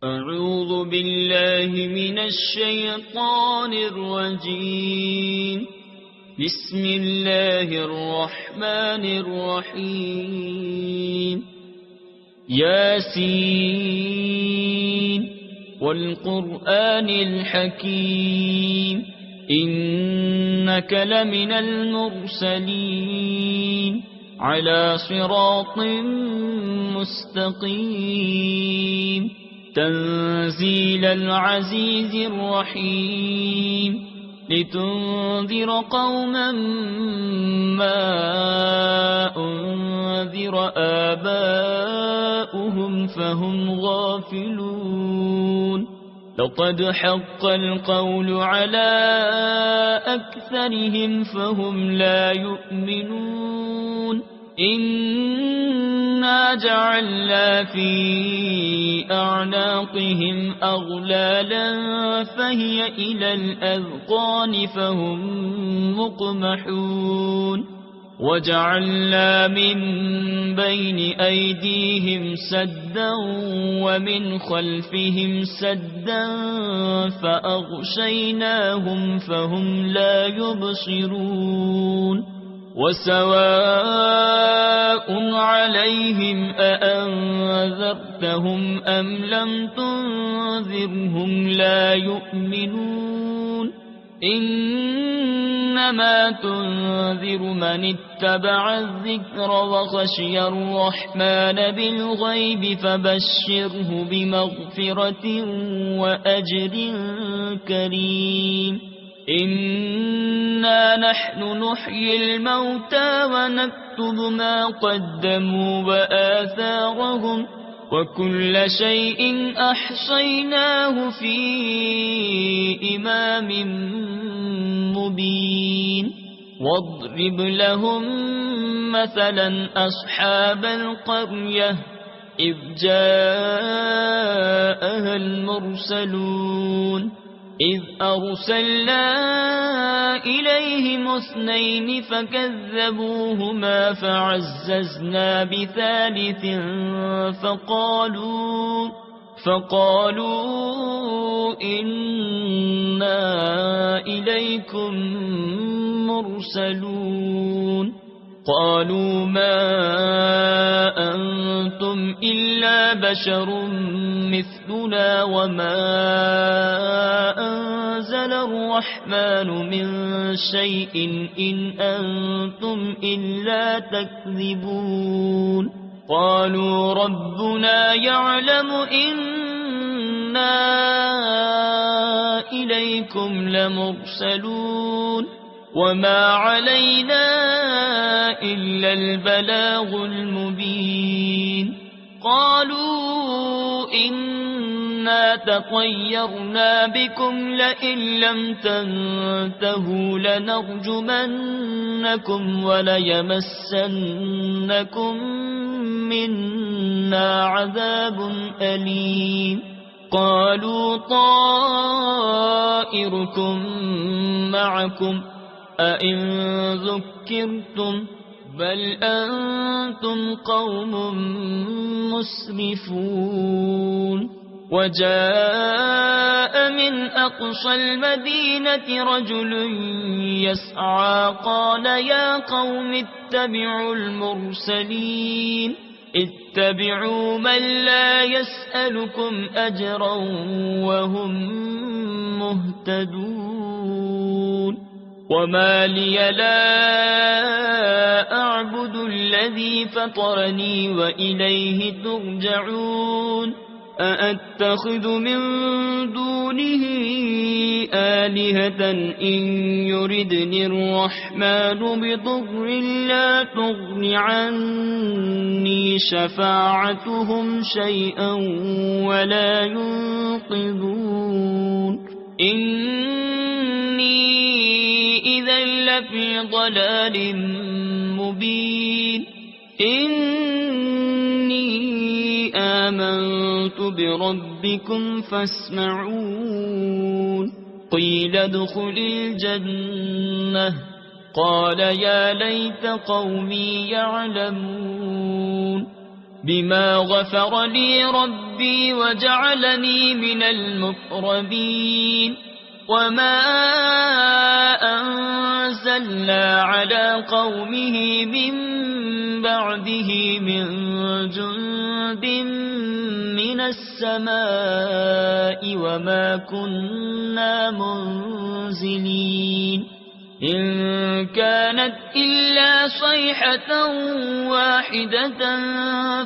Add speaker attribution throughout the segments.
Speaker 1: أعوذ بالله من الشيطان الرجيم. بسم الله الرحمن الرحيم. ياسين والقرآن الحكيم إنك لمن المرسلين على صراط مستقيم تنزيل العزيز الرحيم لتنذر قوما ما أنذر آباؤهم فهم غافلون. لقد حق القول على أكثرهم فهم لا يؤمنون. إنا جعلنا في أعناقهم أغلالا فهي إلى الأذقان فهم مقمحون. وجعلنا من بين أيديهم سدا ومن خلفهم سدا فأغشيناهم فهم لا يبصرون. وسواء عليهم أأنذرتهم أم لم تنذرهم لا يؤمنون. إنما تنذر من اتبع الذكر وخشي الرحمن بالغيب فبشره بمغفرة وأجر كريم. إنا نحن نحيي الموتى ونكتب ما قدموا وآثارهم وكل شيء أحصيناه في إمام مبين. واضرب لهم مثلا أصحاب القرية إذ جاءها المرسلون إذ أرسلنا إليهم 2 فكذبوهما فعززنا بثالث فقالوا إنا إليكم مرسلون. قالوا ما أنتم إلا بشر مثلنا وما أنزل الرحمن من شيء إن أنتم إلا تكذبون. قالوا ربنا يعلم إنا إليكم لمرسلون وما علينا إلا البلاغ المبين. قالوا إنا تطيرنا بكم لئن لم تنتهوا لنرجمنكم وليمسنكم منا عذاب أليم. قالوا طائركم معكم أئن ذكرتم بل أنتم قوم مسرفون. وجاء من أقصى المدينة رجل يسعى قال يا قوم اتبعوا المرسلين اتبعوا من لا يسألكم أجرا وهم مهتدون. وما لي لا أعبد الذي فطرني وإليه ترجعون. أأتخذ من دونه آلهة إن يردني الرحمن بضر لا تغن عني شفاعتهم شيئا ولا ينقذون. إني إذا لفي ضلال مبين. إني آمنت بربكم فاسمعون. قيل ادخل الجنة قال يا ليت قومي يعلمون بما غفر لي ربي وجعلني من المقربين وما أنزلنا على قومه من بعده من جند من السماء وما كنا منزلين إن كانت إلا صيحة واحدة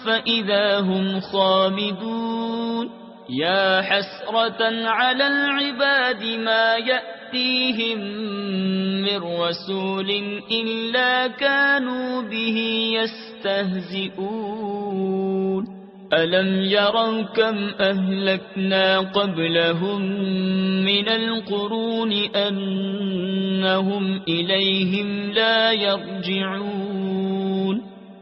Speaker 1: فإذا هم خامدون يا حسرة على العباد ما يأتيهم من رسول إلا كانوا به يستهزئون ألم يروا كم أهلكنا قبلهم من القرون أنهم إليهم لا يرجعون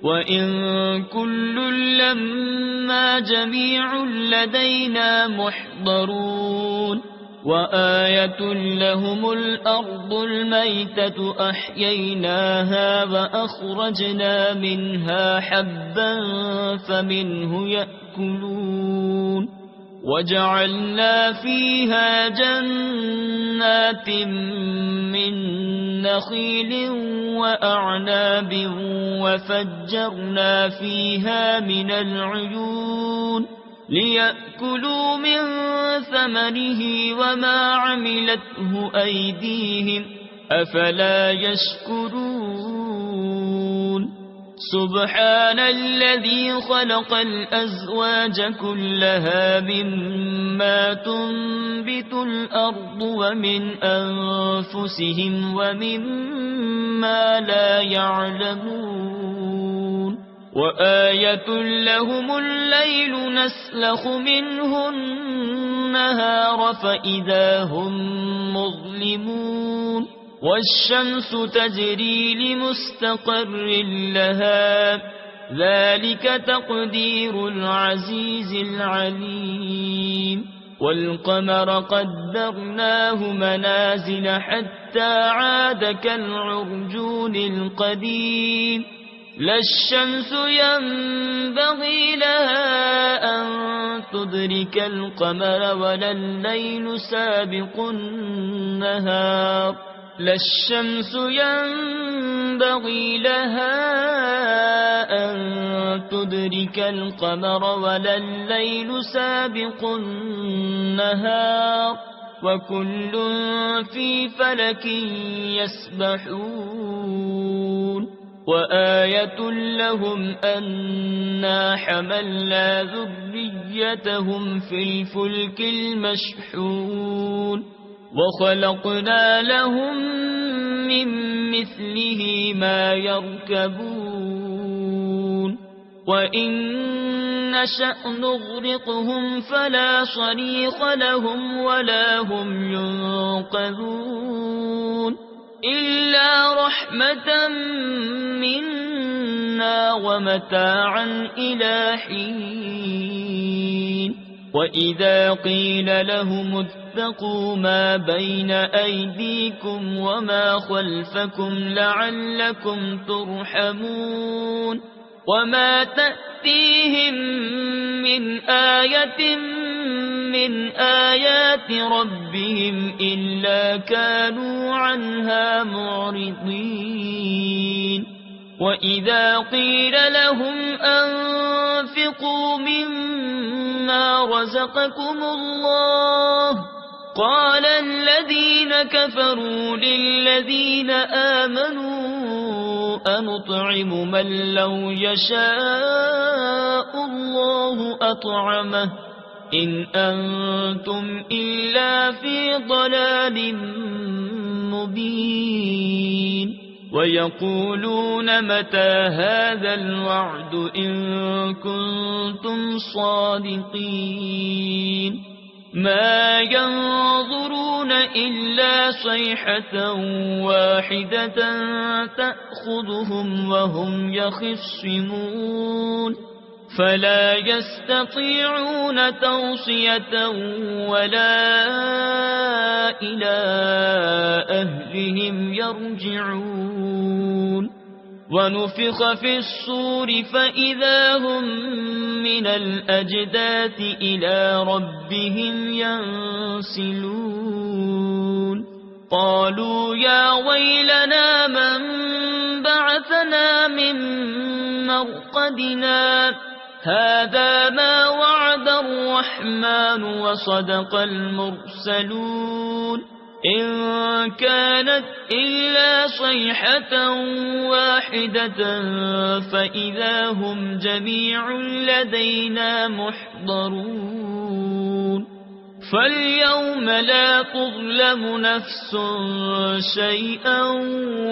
Speaker 1: وإن كل لما جميع لدينا محضرون وآية لهم الأرض الميتة أحييناها وأخرجنا منها حبا فمنه يأكلون وجعلنا فيها جنات من نخيل وأعناب وفجرنا فيها من العيون ليأكلوا من ثمره وما عملته أيديهم أفلا يشكرون سبحان الذي خلق الأزواج كلها مما تنبت الأرض ومن أنفسهم ومما لا يعلمون وآية لهم الليل نسلخ منه النهار فإذا هم مظلمون والشمس تجري لمستقر لها ذلك تقدير العزيز العليم والقمر قدرناه منازل حتى عاد كالعرجون القديم لا الشمس ينبغي لها أن تدرك القمر ولا الليل سابق النهار لا الشمس ينبغي لها أن تدرك القمر ولا الليل سابق النهار وكل في فلك يسبحون وآية لهم أنا حملنا ذريتهم في الفلك المشحون وخلقنا لهم من مثله ما يركبون وإن نشأ نغرقهم فلا صريخ لهم ولا هم ينقذون إلا رحمة منا ومتاعا إلى حين وإذا قيل لهم اتقوا ما بين أيديكم وما خلفكم لعلكم ترحمون وما تأتيهم من آية من آيات ربهم إلا كانوا عنها معرضين وإذا قيل لهم أنفقوا مما رزقكم الله قال الذين كفروا للذين آمنوا أنطعم من لو يشاء الله أطعمه إن أنتم إلا في ضلال مبين ويقولون متى هذا الوعد إن كنتم صادقين ما ينظرون إلا صيحة واحدة تأخذهم وهم يخصمون فلا يستطيعون توصية ولا إلى أهلهم يرجعون ونفخ في الصور فإذا هم من الأجداث إلى ربهم ينسلون قالوا يا ويلنا من بعثنا من مرقدنا هذا ما وعد الرحمن وصدق المرسلون إن كانت إلا صيحة واحدة فإذا هم جميع لدينا محضرون فاليوم لا تظلم نفس شيئا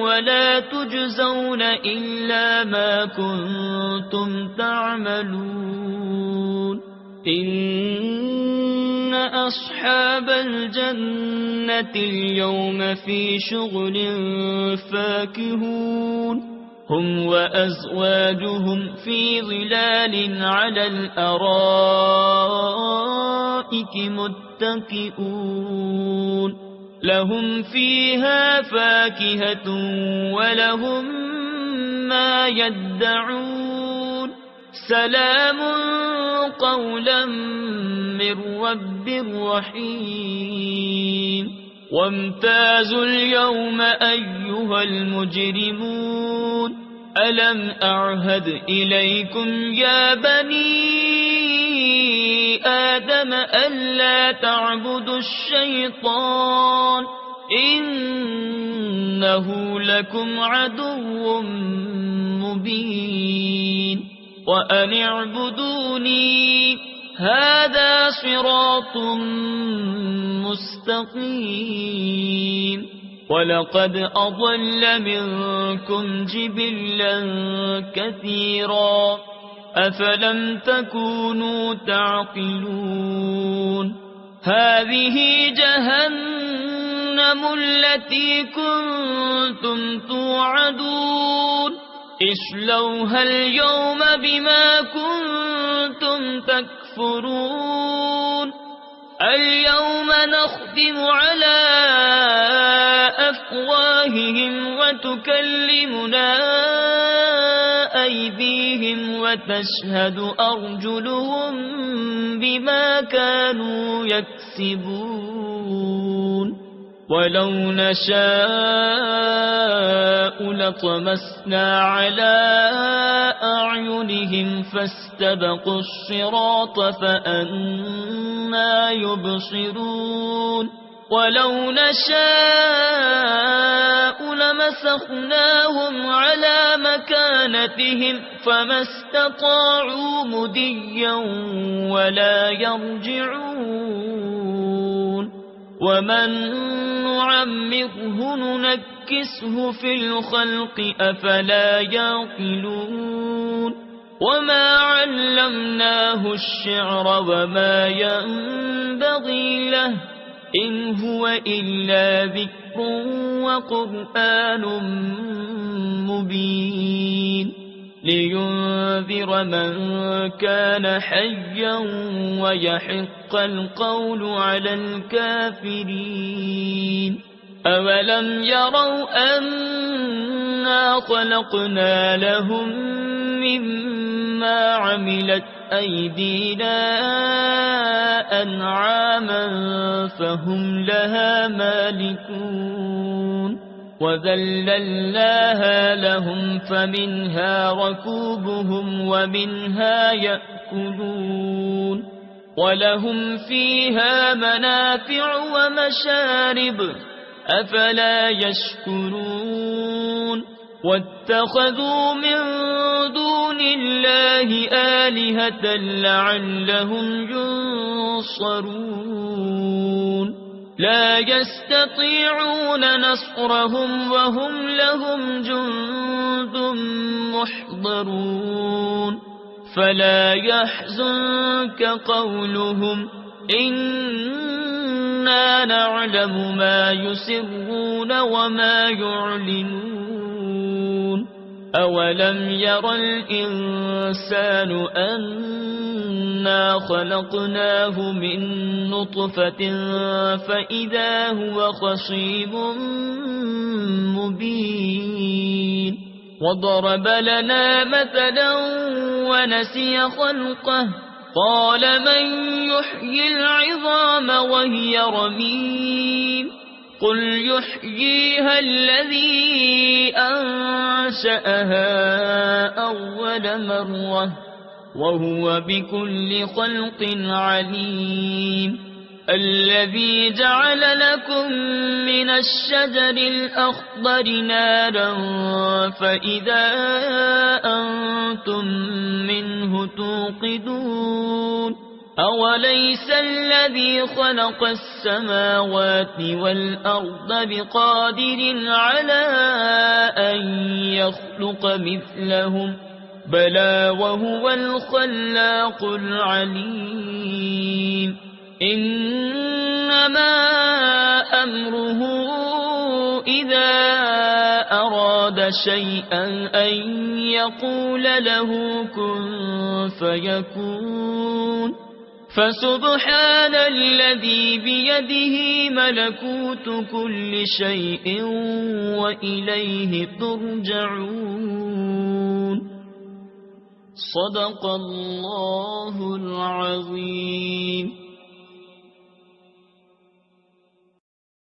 Speaker 1: ولا تجزون إلا ما كنتم تعملون إن أصحاب الجنة اليوم في شغل فاكهون هم وأزواجهم في ظلال على الأرائك متكئون لهم فيها فاكهة ولهم ما يدعون سلام قولا من رب رحيم وامتازوا اليوم أيها المجرمون ألم أعهد إليكم يا بني آدم ألا تعبدوا الشيطان إنه لكم عدو مبين وأن اعبدوني هذا صراط مستقيم ولقد أضل منكم جبلا كثيرا أفلم تكونوا تعقلون هذه جهنم التي كنتم توعدون اصلوها اليوم بما كنتم تكفرون اليوم نختم على أفواههم وتكلمنا أيديهم وتشهد أرجلهم بما كانوا يكسبون ولو نشاء لطمسنا على أعينهم فاستبقوا الصراط فأنى يبصرون ولو نشاء لمسخناهم على مكانتهم فما استطاعوا مديا ولا يرجعون ومن نعمره ننكسه في الخلق أفلا يعقلون وما علمناه الشعر وما ينبغي له إن هو إلا ذكر وقرآن مبين لينذر من كان حيا ويحق القول على الكافرين أولم يروا أنا خلقنا لهم مما عملت أيدينا أنعاما فهم لها مالكون وذللناها لهم فمنها ركوبهم ومنها يأكلون ولهم فيها منافع ومشارب أفلا يشكرون واتخذوا من دون الله آلهة لعلهم ينصرون لا يستطيعون نصرهم وهم لهم جند محضرون فلا يحزنك قولهم إنا نعلم ما يسرون وما يعلنون أولم ير الإنسان أنا خلقناه من نطفة فإذا هو خصيم مبين وضرب لنا مثلا ونسي خلقه قال من يحيي العظام وهي رميم قل يحييها الذي أنشأها أول مرة وهو بكل خلق عليم الذي جعل لكم من الشجر الأخضر نارا فإذا أنتم منه توقدون أوليس الذي خلق السماوات والأرض بقادر على أن يخلق مثلهم بلى وهو الخلاق العليم إنما أمره إذا أراد شيئا أن يقول له كن فيكون فسبحان الذي بيده ملكوت كل شيء وإليه ترجعون صدق الله العظيم